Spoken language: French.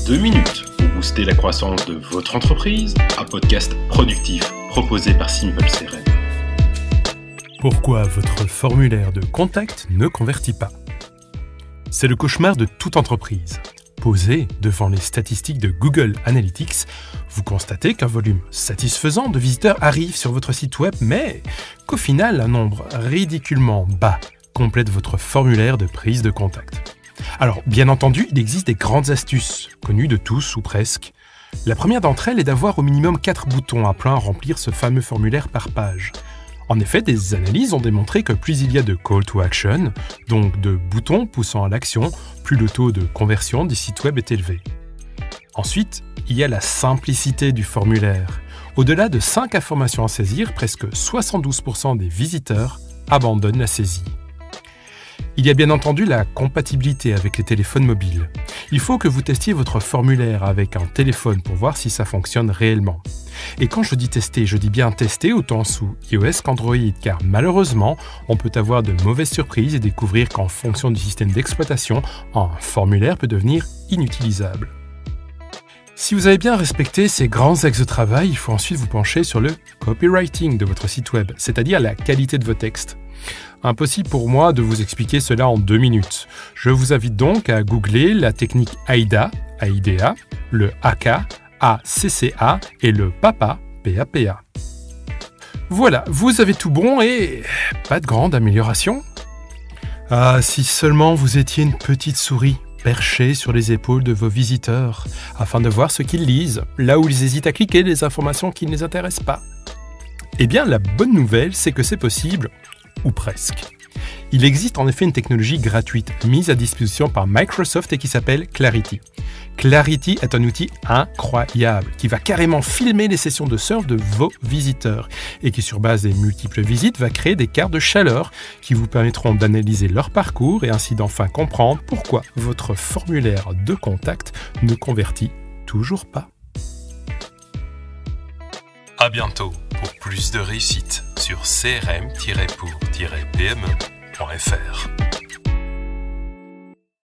2 minutes pour booster la croissance de votre entreprise, un podcast productif proposé par Simple CRM. Pourquoi votre formulaire de contact ne convertit pas? C'est le cauchemar de toute entreprise. Posé devant les statistiques de Google Analytics, vous constatez qu'un volume satisfaisant de visiteurs arrive sur votre site web, mais qu'au final, un nombre ridiculement bas complète votre formulaire de prise de contact. Alors, bien entendu, il existe des grandes astuces, connues de tous ou presque. La première d'entre elles est d'avoir au minimum 4 boutons appelants à remplir ce fameux formulaire par page. En effet, des analyses ont démontré que plus il y a de call to action, donc de boutons poussant à l'action, plus le taux de conversion des sites web est élevé. Ensuite, il y a la simplicité du formulaire. Au-delà de 5 informations à saisir, presque 72% des visiteurs abandonnent la saisie. Il y a bien entendu la compatibilité avec les téléphones mobiles. Il faut que vous testiez votre formulaire avec un téléphone pour voir si ça fonctionne réellement. Et quand je dis tester, je dis bien tester autant sous iOS qu'Android, car malheureusement, on peut avoir de mauvaises surprises et découvrir qu'en fonction du système d'exploitation, un formulaire peut devenir inutilisable. Si vous avez bien respecté ces grands axes de travail, il faut ensuite vous pencher sur le copywriting de votre site web, c'est-à-dire la qualité de vos textes. Impossible pour moi de vous expliquer cela en 2 minutes. Je vous invite donc à googler la technique AIDA, AIDA, le AK, ACCA et le PAPA, PAPA. Voilà, vous avez tout bon et pas de grande amélioration. Ah, si seulement vous étiez une petite souris perchée sur les épaules de vos visiteurs, afin de voir ce qu'ils lisent, là où ils hésitent à cliquer les informations qui ne les intéressent pas. Eh bien, la bonne nouvelle, c'est que c'est possible, ou presque. Il existe en effet une technologie gratuite mise à disposition par Microsoft et qui s'appelle Clarity. Clarity est un outil incroyable qui va carrément filmer les sessions de surf de vos visiteurs et qui, sur base des multiples visites, va créer des cartes de chaleur qui vous permettront d'analyser leur parcours et ainsi d'enfin comprendre pourquoi votre formulaire de contact ne convertit toujours pas. À bientôt pour plus de réussite sur crm-pour-pme.fr.